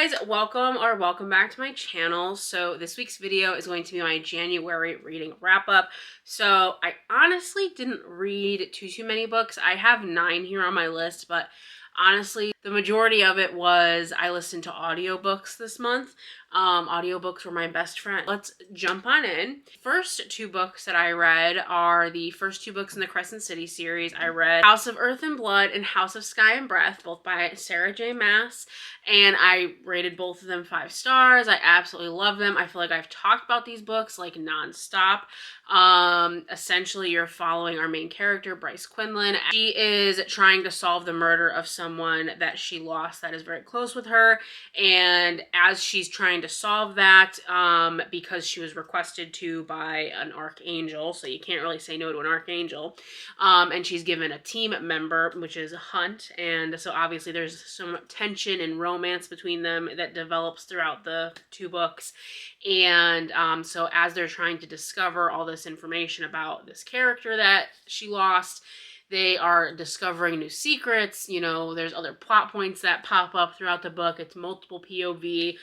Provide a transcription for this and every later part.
guys, welcome back to my channel. So this week's video is going to be my January reading wrap up. So I honestly didn't read too many books. I have 9 here on my list, but honestly, the majority of it was I listened to audiobooks this month. Audiobooks were my best friend. Let's jump on in. First 2 books that I read are the first 2 books in the Crescent City series. I read House of Earth and Blood and House of Sky and Breath, both by Sarah J. Maas, and I rated both of them 5 stars. I absolutely love them. I feel like I've talked about these books like nonstop. Essentially, you're following our main character, Bryce Quinlan. She is trying to solve the murder of someone that she lost that is very close with her, and as she's trying to solve that, because she was requested to by an archangel, so you can't really say no to an archangel, and she's given a team member, which is Hunt, and so obviously there's some tension and romance between them that develops throughout the 2 books. And so as they're trying to discover all this information about this character that she lost, they are discovering new secrets. You know, there's other plot points that pop up throughout the book. It's multiple POV.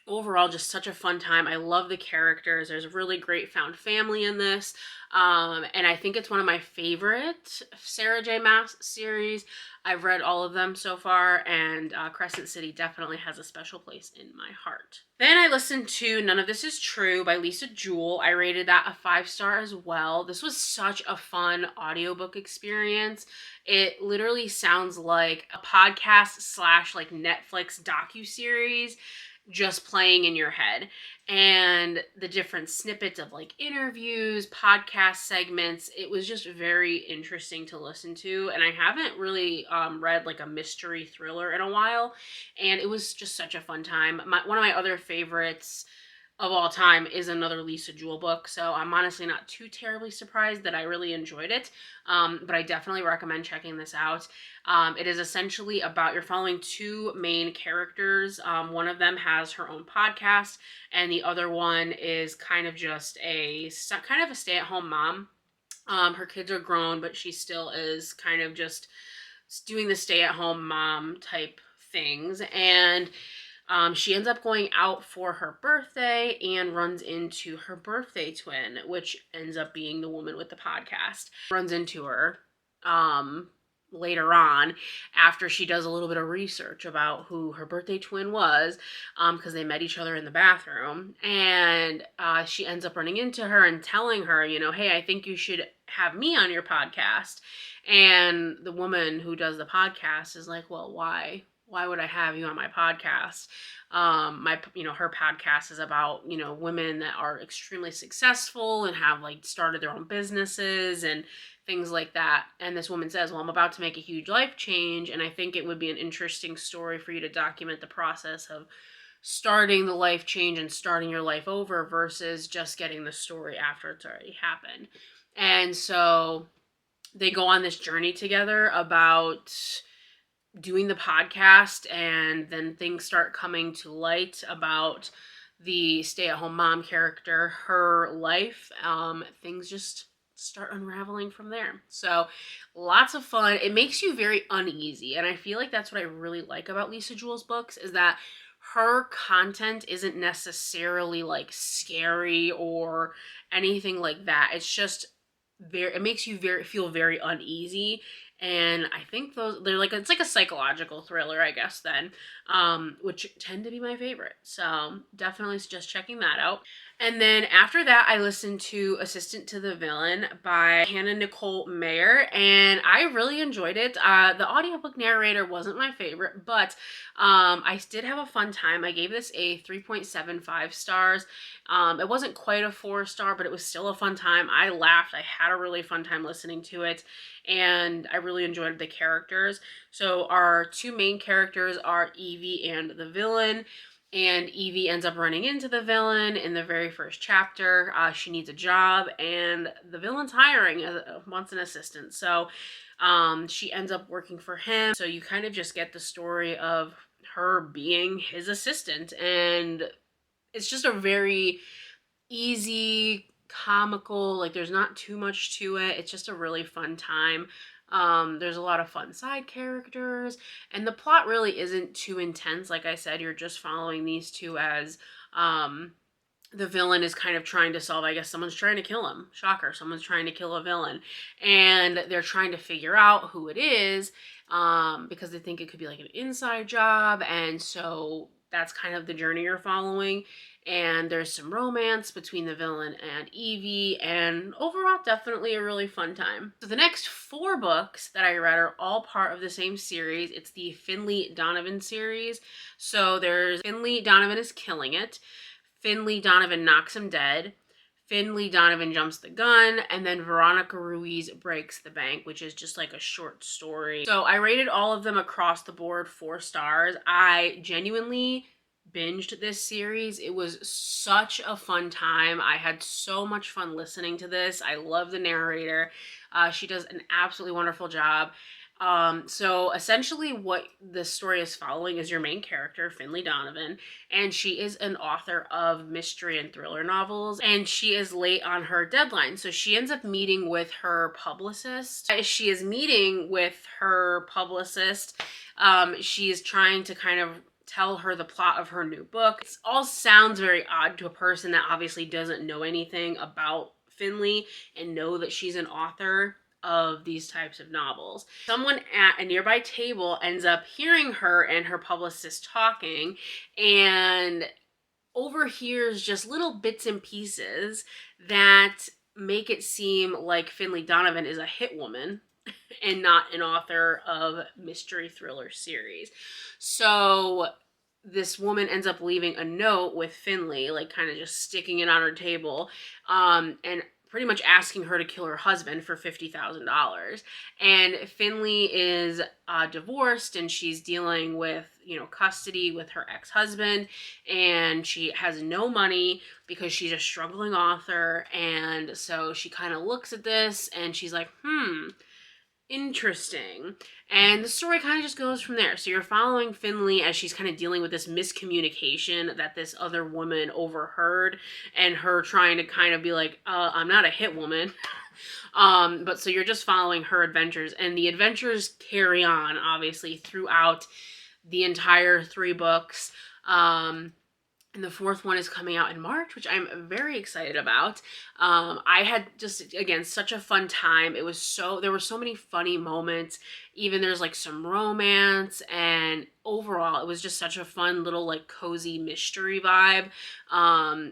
Overall, just such a fun time. I love the characters. There's a really great found family in this. And I think it's one of my favorite Sarah J. Maas series. I've read all of them so far, and Crescent City definitely has a special place in my heart. Then I listened to None of This Is True by Lisa Jewell. I rated that a 5 star as well. This was such a fun audiobook experience. It literally sounds like a podcast / like Netflix docuseries just playing in your head, and the different snippets of like interviews, podcast segments, it was just very interesting to listen to. And I haven't really read like a mystery thriller in a while, and it was just such a fun time. One of my other favorites of all time is another Lisa Jewell book, so I'm honestly not too terribly surprised that I really enjoyed it, but I definitely recommend checking this out. It is essentially about, you're following 2 main characters. One of them has her own podcast, and the other one is kind of just a stay-at-home mom. Her kids are grown, but she still is kind of just doing the stay-at-home mom type things, and she ends up going out for her birthday and runs into her birthday twin, which ends up being the woman with the podcast. Runs into her later on after she does a little bit of research about who her birthday twin was, because they met each other in the bathroom, and she ends up running into her and telling her, you know, hey, I think you should have me on your podcast. And the woman who does the podcast is like, well, why? Why would I have you on my podcast? Her podcast is about, women that are extremely successful and have like started their own businesses and things like that. And this woman says, well, I'm about to make a huge life change, and I think it would be an interesting story for you to document the process of starting the life change and starting your life over versus just getting the story after it's already happened. And so they go on this journey together about doing the podcast, and then things start coming to light about the stay-at-home mom character, her life. Things just start unraveling from there. So lots of fun. It makes you very uneasy, and I feel like that's what I really like about Lisa Jewell's books, is that her content isn't necessarily like scary or anything like that. It's just it makes you feel very uneasy. And I think it's like a psychological thriller, I guess, then, which tend to be my favorite. So definitely suggest checking that out. And then after that, I listened to Assistant to the Villain by Hannah Nicole Mayer, and I really enjoyed it. The audiobook narrator wasn't my favorite, but I did have a fun time. I gave this a 3.75 stars. It wasn't quite a 4 star, but it was still a fun time. I laughed. I had a really fun time listening to it, and I really enjoyed the characters. So our 2 main characters are Evie and the villain. And Evie ends up running into the villain in the very first chapter. She needs a job, and the villain's wants an assistant. So she ends up working for him. So you kind of just get the story of her being his assistant. And it's just a very easy, comical, like there's not too much to it. It's just a really fun time. There's a lot of fun side characters, and the plot really isn't too intense. Like I said, you're just following these two as the villain is kind of trying to solve, I guess someone's trying to kill him. Shocker, someone's trying to kill a villain. And they're trying to figure out who it is because they think it could be like an inside job. And so that's kind of the journey you're following. And there's some romance between the villain and Evie, and overall definitely a really fun time. So the next 4 books that I read are all part of the same series. It's the Finlay Donavan series. So there's Finlay Donavan is Killing It, Finley Donavan Knocks Him Dead, Finley Donavan Jumps the Gun, and then Veronica Ruiz Breaks the Bank, which is just like a short story. So I rated all of them across the board 4 stars. I genuinely binged this series. It was such a fun time. I had so much fun listening to this. I love the narrator. She does an absolutely wonderful job. So essentially what the story is following is your main character, Finlay Donavan, and she is an author of mystery and thriller novels, and she is late on her deadline. So she ends up meeting with her publicist. As she is meeting with her publicist, she is trying to kind of tell her the plot of her new book. It all sounds very odd to a person that obviously doesn't know anything about Finlay and know that she's an author of these types of novels. Someone at a nearby table ends up hearing her and her publicist talking and overhears just little bits and pieces that make it seem like Finlay Donavan is a hit woman and not an author of mystery thriller series. So this woman ends up leaving a note with Finlay, like kind of just sticking it on her table, and pretty much asking her to kill her husband for $50,000. And Finlay is divorced, and she's dealing with, custody with her ex-husband, and she has no money because she's a struggling author. And so she kind of looks at this and she's like, interesting. And the story kind of just goes from there. So you're following Finlay as she's kind of dealing with this miscommunication that this other woman overheard, and her trying to kind of be like, I'm not a hit woman. But so you're just following her adventures, and the adventures carry on obviously throughout the entire 3 books. And the 4th one is coming out in March, which I'm very excited about. I had just, again, such a fun time. There were so many funny moments. Even there's like some romance, and overall it was just such a fun little like cozy mystery vibe.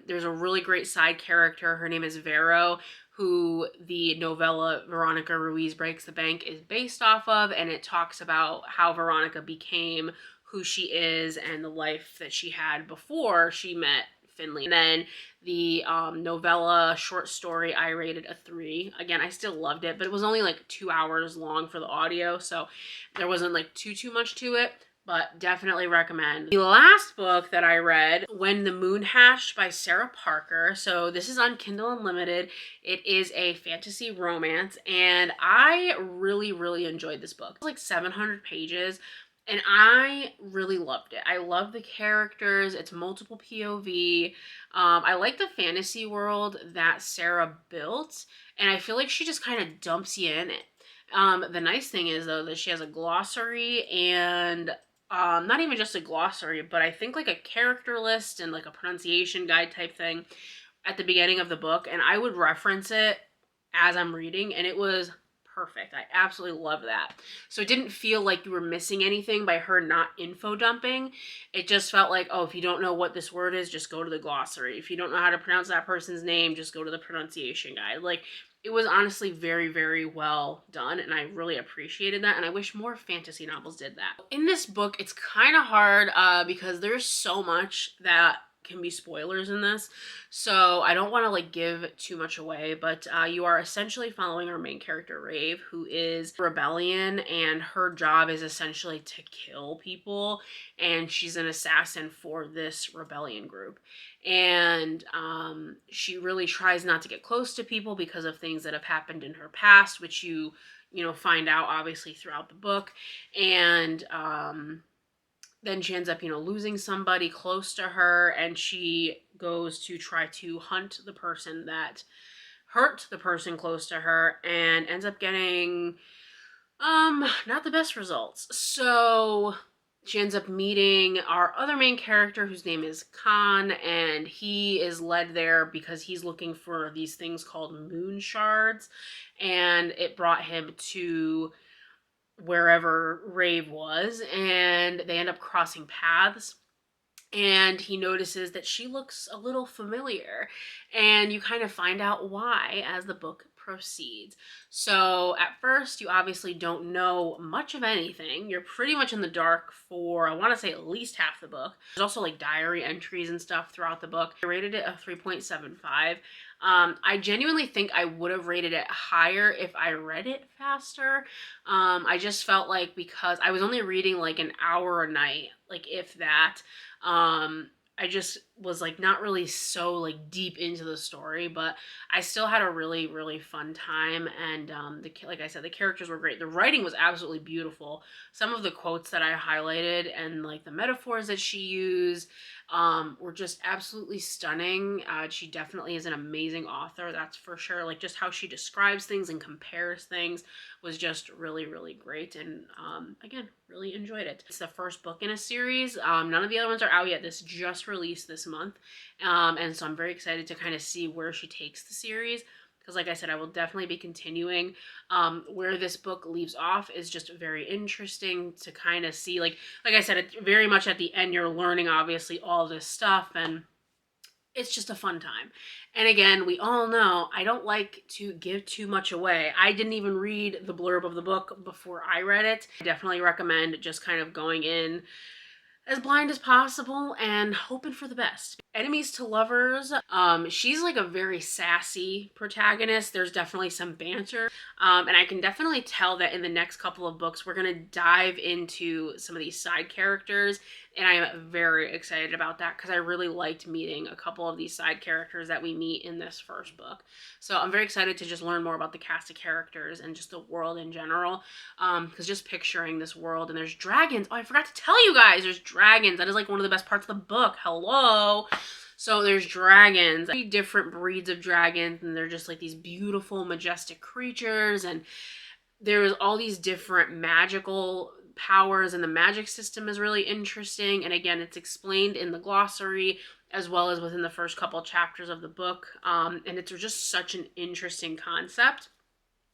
There's a really great side character. Her name is Vero, who the novella Veronica Ruiz Breaks the Bank is based off of, and it talks about how Veronica became who she is and the life that she had before she met Finlay. And then the novella short story, I rated a 3. Again, I still loved it, but it was only like 2 hours long for the audio, so there wasn't like too much to it, but definitely recommend. The last book that I read, When the Moon Hatched by Sarah Parker. So this is on Kindle Unlimited. It is a fantasy romance, and I really enjoyed this book. It's like 700 pages. And I really loved it. I love the characters. It's multiple POV. I like the fantasy world that Sarah built, and I feel like she just kind of dumps you in it. The nice thing is, though, that she has a glossary, and not even just a glossary, but I think like a character list and like a pronunciation guide type thing at the beginning of the book, and I would reference it as I'm reading, and it was perfect. I absolutely love that. So it didn't feel like you were missing anything by her not info dumping. It just felt like, oh, if you don't know what this word is, just go to the glossary. If you don't know how to pronounce that person's name, just go to the pronunciation guide. Like, it was honestly very well done, and I really appreciated that, and I wish more fantasy novels did that. In this book, it's kind of hard because there's so much that can be spoilers in this, so I don't want to like give too much away, but you are essentially following our main character, Rave, who is rebellion, and her job is essentially to kill people, and she's an assassin for this rebellion group. And she really tries not to get close to people because of things that have happened in her past, which you find out obviously throughout the book. And then she ends up, losing somebody close to her, and she goes to try to hunt the person that hurt the person close to her, and ends up getting Not the best results. So she ends up meeting our other main character whose name is Khan, and he is led there because he's looking for these things called moon shards, and it brought him to wherever Rave was, and they end up crossing paths. And he notices that she looks a little familiar, and you kind of find out why as the book proceeds. So at first, you obviously don't know much of anything. You're pretty much in the dark for, I want to say, at least half the book. There's also like diary entries and stuff throughout the book. I rated it a 3.75. I genuinely think I would have rated it higher if I read it faster. I just felt like because I was only reading like an hour a night, like if that, I just was like not really so like deep into the story, but I still had a really, really fun time. And like I said, the characters were great. The writing was absolutely beautiful. Some of the quotes that I highlighted and like the metaphors that she used were just absolutely stunning. She definitely is an amazing author, that's for sure. Like just how she describes things and compares things was just really, really great. And again, really enjoyed it. It's the first book in a series. None of the other ones are out yet. This just released this month. And so I'm very excited to kind of see where she takes the series. Because like I said, I will definitely be continuing. Where this book leaves off is just very interesting to kind of see. Like I said, it's very much at the end, you're learning obviously all this stuff, and it's just a fun time. And again, we all know I don't like to give too much away. I didn't even read the blurb of the book before I read it. I definitely recommend just kind of going in as blind as possible and hoping for the best. Enemies to lovers, she's like a very sassy protagonist. There's definitely some banter, and I can definitely tell that in the next couple of books we're gonna dive into some of these side characters, and I am very excited about that because I really liked meeting a couple of these side characters that we meet in this first book. So I'm very excited to just learn more about the cast of characters and just the world in general, because just picturing this world, and there's dragons. Oh, I forgot to tell you guys, there's dragons. That is like one of the best parts of the book. Hello. So there's dragons, 3 different breeds of dragons, and they're just like these beautiful, majestic creatures, and there's all these different magical powers, and the magic system is really interesting. And again, it's explained in the glossary as well as within the first couple chapters of the book, and it's just such an interesting concept.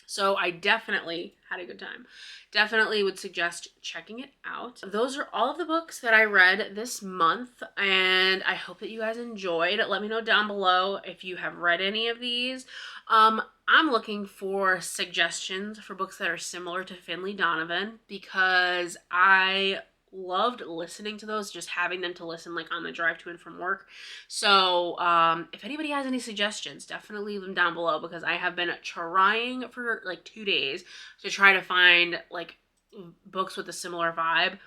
So I definitely had a good time. Definitely would suggest checking it out. Those are all of the books that I read this month, and I hope that you guys enjoyed. Let me know down below if you have read any of these. I'm looking for suggestions for books that are similar to Finlay Donavan because I loved listening to those, just having them to listen like on the drive to and from work. So if anybody has any suggestions, definitely leave them down below because I have been trying for like 2 days to try to find like books with a similar vibe,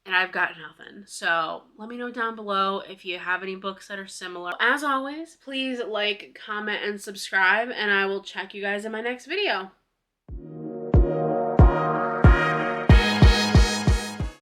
and I've got nothing. So let me know down below if you have any books that are similar. As always, please like, comment, and subscribe, and I will check you guys in my next video.